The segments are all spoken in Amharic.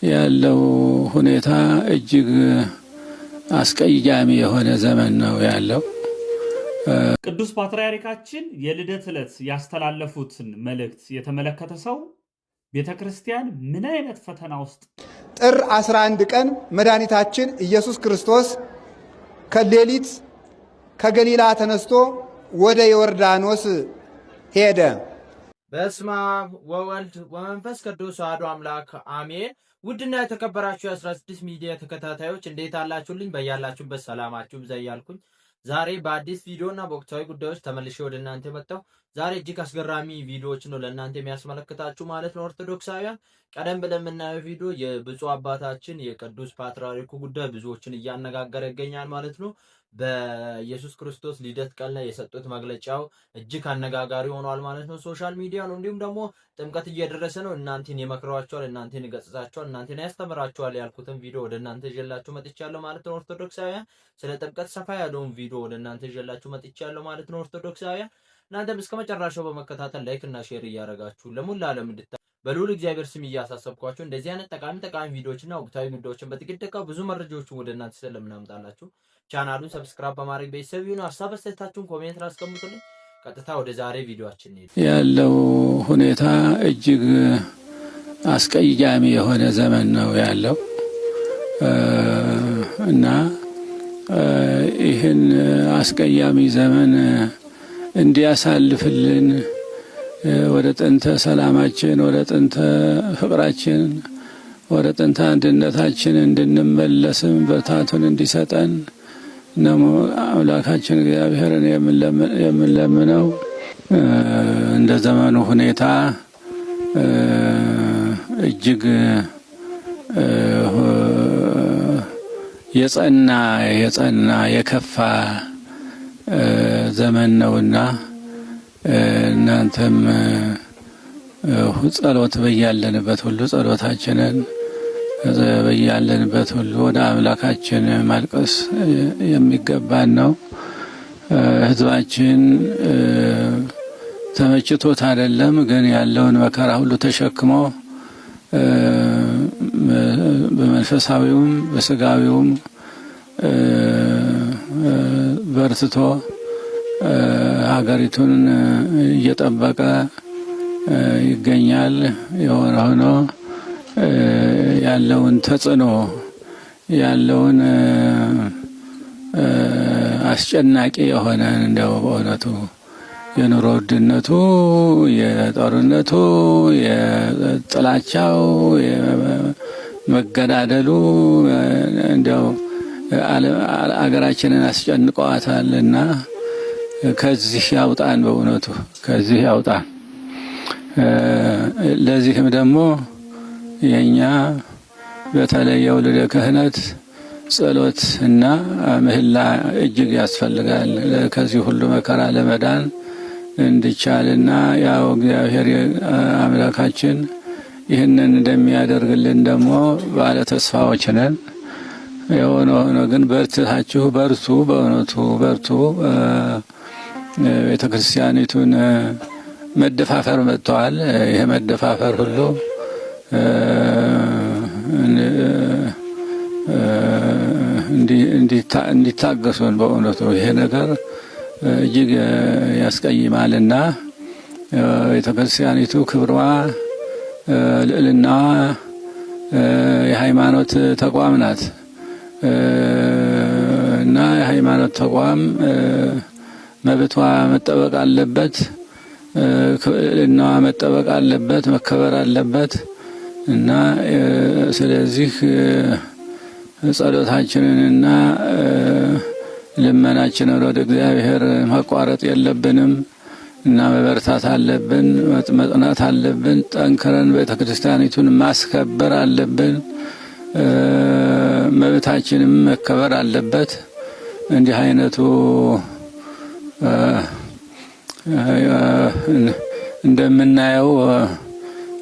ያለው ሁኔታ እጅግ አስቀያሚ የሆነ ዘመን ነው ያለው። ቅዱስ ፓትርያርካችን የልደት ዕለት ያስተላለፉትን መልእክት የተመለከተ ሰው ቤተክርስቲያን ምን አይነት ፈተና ውስጥ ጥር 11 ቀን መድኃኒታችን ኢየሱስ ክርስቶስ ከሌሊት ከገሊላ ተነስቶ ወደ ዮርዳኖስ ሄደ። በስመ አብ ወወልድ ወመንፈስ ቅዱስ አሐዱ አምላክ አሜን። ውድና የተከበራችሁ የ16 ሚዲያ ተከታታዮች እንዴት አላችሁልኝ? በያላችሁበት ሰላማችሁ ብዛ እያልኩኝ ዛሬ በአዲስ ቪዲዮና በወቅታዊ ጉዳዮች ተመልሼ ወደ እናንተ መጣሁ። ዛሬ እጅግ አስገራሚ ቪዲዮዎች ነው ለእናንተ የሚያስመለክታችሁ ማለት ነው። ኦርቶዶክሳውያን ቀደም ብለን የምናየው ቪዲዮ የብፁዕ አባታችን የቅዱስ ፓትርያርኩ ጉዳይ ብዙዎችን እያነጋገረ ይገኛል ማለት ነው። በኢየሱስ ክርስቶስ ልደት ቀን ላይ የሰጡት መግለጫው እጅግ አነጋጋሪ ሆኗል ማለት ነው። ሶሻል ሚዲያ ነው። እንዲሁም ደግሞ ጥምቀት እየደረሰ ነው። እናንተን ይመክሯቸዋል፣ እናንተን ይገጽጻቸዋል፣ እናንተን ያስተምራቸዋል ያልኩትን ቪዲዮ ወደ እናንተ ይዤላችሁ መጥቻለሁ ማለት ነው። ኦርቶዶክሳውያን ስለ ጥምቀት ሰፋ ያለውን ቪዲዮ ወደ እናንተ ይዤላችሁ መጥቻለሁ ማለት ነው። ኦርቶዶክሳውያን እናንተም እስከ መጨረሻው በመከታተል ላይክ እና ሼር እያደረጋችሁ ለሙሉ ዓለም በልዑል እግዚአብሔር ስም እያሳሰብኳችሁ እንደዚህ አይነት ጠቃሚ ቪዲዮዎችና ወቅታዊ ጉዳዮችን በጥቂት ደቂቃ ብዙ መረጃዎችን ወደ እናንተ ስለምናመጣላችሁ ቻናሉን ሰብስክራይብ በማድረግ ቤተሰብ ይሁኑ። ሐሳብ አስተያየታችሁን ኮሜንት ላይ አስቀምጡልኝ። ቀጥታ ወደ ዛሬ ቪዲዮአችን እንሄድ። ያለው ሁኔታ እጅግ አስቀያሚ የሆነ ዘመን ነው ያለው እና ይህን አስቀያሚ ዘመን እንዲያሳልፍልን ወደ ጥንተ ሰላማችን፣ ወደ ጥንተ ፍቅራችን፣ ወደ ጥንተ አንድነታችን እንድንመለስም ብርታቱን እንዲሰጠን ነው አምላካችን እግዚአብሔርን የምንለምነው። እንደ ዘመኑ ሁኔታ እጅግ የጸና የከፋ ዘመን ነውና እናንተም ጸሎት በያለንበት ሁሉ ጸሎታችንን በያለንበት ሁሉ ወደ አምላካችን ማልቀስ የሚገባን ነው። ሕዝባችን ተመችቶት አይደለም፣ ግን ያለውን መከራ ሁሉ ተሸክሞ በመንፈሳዊውም በስጋዊውም በርትቶ ሀገሪቱን እየጠበቀ ይገኛል። የሆነ ሆኖ ያለውን ተጽዕኖ ያለውን አስጨናቂ የሆነ እንደው በእውነቱ የኑሮ ውድነቱ፣ የጦርነቱ፣ የጥላቻው፣ የመገዳደሉ እንደው አገራችንን አስጨንቀዋታልና ከዚህ ያውጣን፣ በእውነቱ ከዚህ ያውጣን። ለዚህም ደግሞ የኛ በተለይ የውልደ ክህነት ጸሎት እና ምህላ እጅግ ያስፈልጋል። ከዚህ ሁሉ መከራ ለመዳን እንዲቻልና ያው እግዚአብሔር አምላካችን ይህንን እንደሚያደርግልን ደግሞ ባለ ተስፋዎች ነን። የሆነ ሆኖ ግን በርትታችሁ በርቱ፣ በእውነቱ በርቱ። ቤተ ክርስቲያኒቱን መደፋፈር መጥተዋል። ይሄ መደፋፈር ሁሉ እንዲታገሱን በእውነቱ ይሄ ነገር እጅግ ያስቀይማልና ቤተ ክርስቲያኒቱ ክብሯ፣ ልዕልናዋ የሃይማኖት ተቋም ናት እና የሃይማኖት ተቋም መብቷ መጠበቅ አለበት፣ ልዕልናዋ መጠበቅ አለበት፣ መከበር አለበት እና ስለዚህ ጸሎታችንንና ልመናችንን ወደ እግዚአብሔር ማቋረጥ የለብንም እና መበርታት አለብን፣ መጽናት አለብን። ጠንክረን ቤተ ክርስቲያኒቱን ማስከበር አለብን። መብታችንም መከበር አለበት። እንዲህ አይነቱ እንደምናየው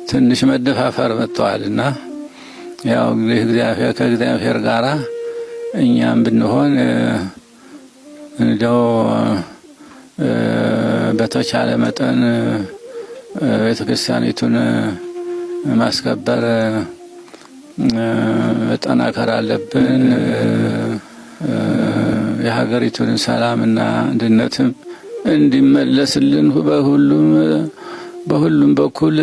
ትንሽ መደፋፈር መጥቷልና ያው እግዚአብሔር ከእግዚአብሔር ጋራ እኛም ብንሆን እንደው በተቻለ መጠን ቤተክርስቲያኒቱን ማስከበር መጠናከር አለብን። የሀገሪቱን ሰላምና አንድነትም እንዲመለስልን በሁሉም በኩል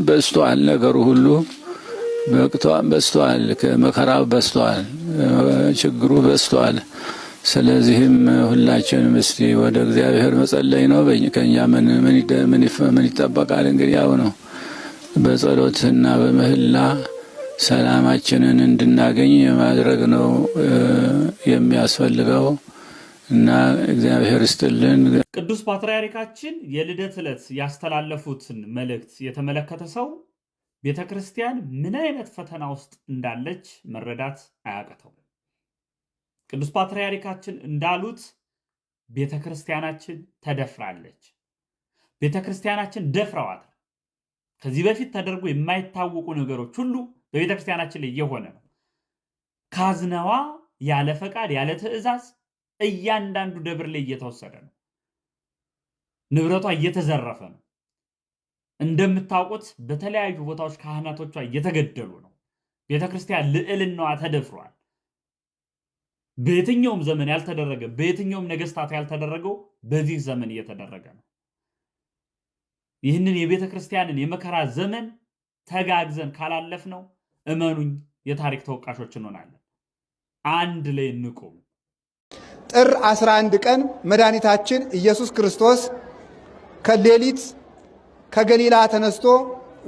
በስቷል። ነገሩ ሁሉ በስቷል። መከራው በስቷል። ችግሩ በስቷል። ስለዚህም ሁላችንም እስቲ ወደ እግዚአብሔር መጸለይ ነው። ከኛ ምን ይጠበቃል? እንግዲህ ያው ነው በጸሎትና በምህላ ሰላማችንን እንድናገኝ ማድረግ ነው የሚያስፈልገው እና እግዚአብሔር ይስጥልን። ቅዱስ ፓትርያርካችን የልደት ዕለት ያስተላለፉትን መልእክት የተመለከተ ሰው ቤተ ክርስቲያን ምን አይነት ፈተና ውስጥ እንዳለች መረዳት አያቅተው። ቅዱስ ፓትርያርካችን እንዳሉት ቤተ ክርስቲያናችን ተደፍራለች። ቤተ ክርስቲያናችን ደፍረዋታል። ከዚህ በፊት ተደርጎ የማይታወቁ ነገሮች ሁሉ በቤተ ክርስቲያናችን ላይ እየሆነ ነው። ካዝናዋ ያለ ፈቃድ ያለ ትእዛዝ እያንዳንዱ ደብር ላይ እየተወሰደ ነው። ንብረቷ እየተዘረፈ ነው። እንደምታውቁት በተለያዩ ቦታዎች ካህናቶቿ እየተገደሉ ነው። ቤተ ክርስቲያን ልዕልናዋ ተደፍሯል። በየትኛውም ዘመን ያልተደረገ በየትኛውም ነገስታት ያልተደረገው በዚህ ዘመን እየተደረገ ነው። ይህንን የቤተ ክርስቲያንን የመከራ ዘመን ተጋግዘን ካላለፍ ነው እመኑኝ የታሪክ ተወቃሾች እንሆናለን። አንድ ላይ እንቁም። ጥር 11 ቀን መድኃኒታችን ኢየሱስ ክርስቶስ ከሌሊት ከገሊላ ተነስቶ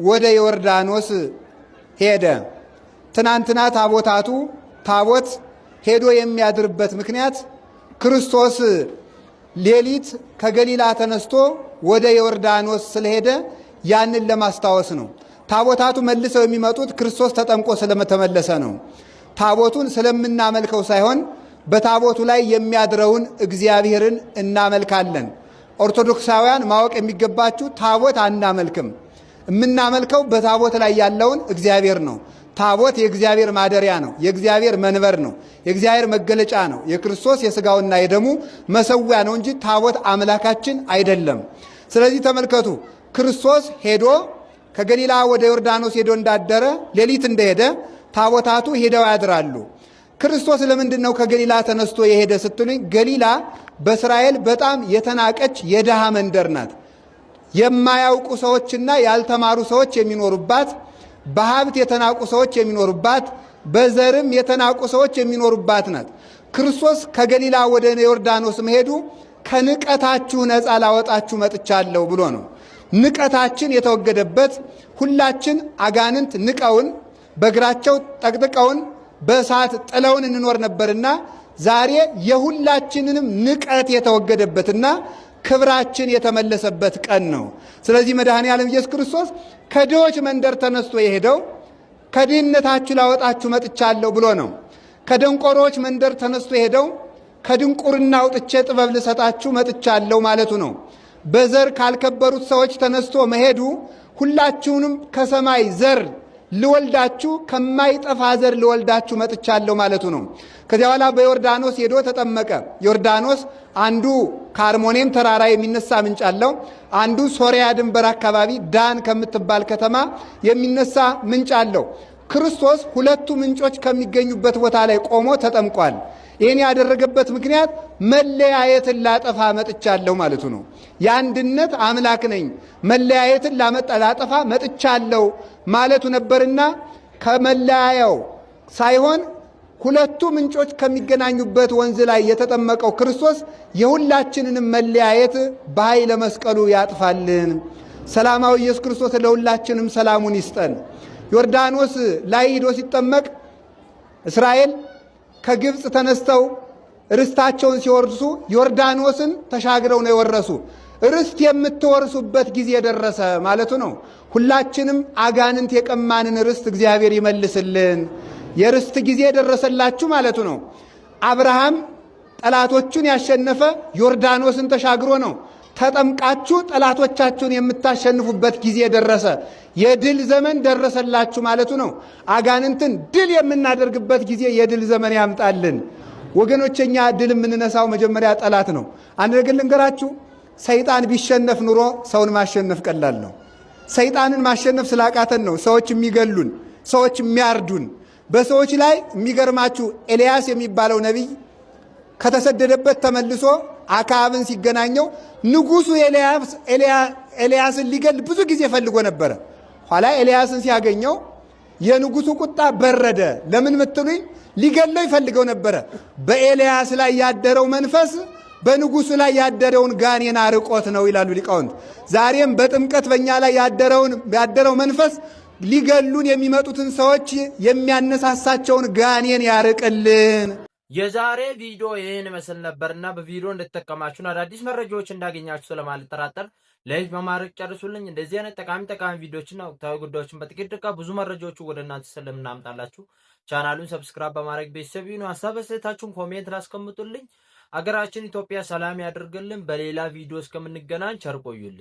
ወደ ዮርዳኖስ ሄደ። ትናንትና ታቦት ሄዶ የሚያድርበት ምክንያት ክርስቶስ ሌሊት ከገሊላ ተነስቶ ወደ ዮርዳኖስ ስለሄደ ያንን ለማስታወስ ነው። ታቦታቱ መልሰው የሚመጡት ክርስቶስ ተጠምቆ ስለተመለሰ ነው። ታቦቱን ስለምናመልከው ሳይሆን በታቦቱ ላይ የሚያድረውን እግዚአብሔርን እናመልካለን። ኦርቶዶክሳውያን ማወቅ የሚገባችሁ ታቦት አናመልክም። የምናመልከው በታቦት ላይ ያለውን እግዚአብሔር ነው። ታቦት የእግዚአብሔር ማደሪያ ነው። የእግዚአብሔር መንበር ነው። የእግዚአብሔር መገለጫ ነው። የክርስቶስ የሥጋውና የደሙ መሰዊያ ነው እንጂ ታቦት አምላካችን አይደለም። ስለዚህ ተመልከቱ፣ ክርስቶስ ሄዶ ከገሊላ ወደ ዮርዳኖስ ሄዶ እንዳደረ ሌሊት እንደሄደ ታቦታቱ ሄደው ያድራሉ። ክርስቶስ ለምንድን ነው ከገሊላ ተነስቶ የሄደ ስትሉኝ፣ ገሊላ በእስራኤል በጣም የተናቀች የድሃ መንደር ናት። የማያውቁ ሰዎችና ያልተማሩ ሰዎች የሚኖሩባት፣ በሀብት የተናቁ ሰዎች የሚኖሩባት፣ በዘርም የተናቁ ሰዎች የሚኖሩባት ናት። ክርስቶስ ከገሊላ ወደ ዮርዳኖስ መሄዱ ከንቀታችሁ ነፃ ላወጣችሁ መጥቻለሁ ብሎ ነው። ንቀታችን የተወገደበት፣ ሁላችን አጋንንት ንቀውን በእግራቸው ጠቅጥቀውን በእሳት ጥለውን እንኖር ነበርና ዛሬ የሁላችንንም ንቀት የተወገደበትና ክብራችን የተመለሰበት ቀን ነው። ስለዚህ መድኃኔ ዓለም ኢየሱስ ክርስቶስ ከድሆች መንደር ተነስቶ የሄደው ከድህነታችሁ ላወጣችሁ መጥቻለሁ ብሎ ነው። ከደንቆሮች መንደር ተነስቶ የሄደው ከድንቁርና አውጥቼ ጥበብ ልሰጣችሁ መጥቻለሁ ማለቱ ነው። በዘር ካልከበሩት ሰዎች ተነስቶ መሄዱ ሁላችሁንም ከሰማይ ዘር ልወልዳችሁ ከማይጠፋ ዘር ልወልዳችሁ መጥቻለሁ ማለቱ ነው። ከዚያ በኋላ በዮርዳኖስ ሄዶ ተጠመቀ። ዮርዳኖስ አንዱ ከአርሞኔም ተራራ የሚነሳ ምንጭ አለው። አንዱ ሶሪያ ድንበር አካባቢ ዳን ከምትባል ከተማ የሚነሳ ምንጭ አለው። ክርስቶስ ሁለቱ ምንጮች ከሚገኙበት ቦታ ላይ ቆሞ ተጠምቋል። ይህን ያደረገበት ምክንያት መለያየትን ላጠፋ መጥቻለሁ ማለቱ ነው። የአንድነት አምላክ ነኝ፣ መለያየትን ላጠፋ መጥቻለሁ ማለቱ ነበርና ከመለያያው ሳይሆን ሁለቱ ምንጮች ከሚገናኙበት ወንዝ ላይ የተጠመቀው ክርስቶስ የሁላችንንም መለያየት በኃይለ መስቀሉ ያጥፋልን። ሰላማዊ ኢየሱስ ክርስቶስ ለሁላችንም ሰላሙን ይስጠን። ዮርዳኖስ ላይ ሄዶ ሲጠመቅ እስራኤል ከግብፅ ተነስተው ርስታቸውን ሲወርሱ ዮርዳኖስን ተሻግረው ነው የወረሱ። ርስት የምትወርሱበት ጊዜ ደረሰ ማለቱ ነው። ሁላችንም አጋንንት የቀማንን ርስት እግዚአብሔር ይመልስልን። የርስት ጊዜ ደረሰላችሁ ማለቱ ነው። አብርሃም ጠላቶቹን ያሸነፈ ዮርዳኖስን ተሻግሮ ነው። ተጠምቃችሁ ጠላቶቻችሁን የምታሸንፉበት ጊዜ ደረሰ፣ የድል ዘመን ደረሰላችሁ ማለቱ ነው። አጋንንትን ድል የምናደርግበት ጊዜ የድል ዘመን ያምጣልን። ወገኖችኛ ድል የምንነሳው መጀመሪያ ጠላት ነው። አንድ ነገር ልንገራችሁ፣ ሰይጣን ቢሸነፍ ኑሮ ሰውን ማሸነፍ ቀላል ነው። ሰይጣንን ማሸነፍ ስላቃተን ነው ሰዎች የሚገሉን፣ ሰዎች የሚያርዱን። በሰዎች ላይ የሚገርማችሁ ኤልያስ የሚባለው ነቢይ ከተሰደደበት ተመልሶ አክዓብን ሲገናኘው ንጉሱ ኤልያስን ሊገል ብዙ ጊዜ ፈልጎ ነበረ። ኋላ ኤልያስን ሲያገኘው የንጉሱ ቁጣ በረደ። ለምን ምትሉኝ? ሊገለው ይፈልገው ነበረ። በኤልያስ ላይ ያደረው መንፈስ በንጉሱ ላይ ያደረውን ጋኔን አርቆት ነው ይላሉ ሊቃውንት። ዛሬም በጥምቀት በእኛ ላይ ያደረው መንፈስ ሊገሉን የሚመጡትን ሰዎች የሚያነሳሳቸውን ጋኔን ያርቅልን። የዛሬ ቪዲዮ ይህን መስል ነበርና በቪዲዮ እንደተጠቀማችሁና አዳዲስ መረጃዎች እንዳገኛችሁ ስለማልጠራጠር ላይክ በማድረግ ጨርሱልኝ። እንደዚህ አይነት ጠቃሚ ቪዲዮዎችና ወቅታዊ ጉዳዮችን በጥቂት ደቂቃ ብዙ መረጃዎች ወደ እናንተ ስለምናመጣላችሁ ቻናሉን ሰብስክራይብ በማድረግ ቤተሰብ ይሁኑ። ሐሳብ አስተያየታችሁን ኮሜንት ላይ አስቀምጡልኝ። አገራችን ኢትዮጵያ ሰላም ያድርግልን። በሌላ ቪዲዮ እስከምንገናኝ ቸር ቆዩልኝ።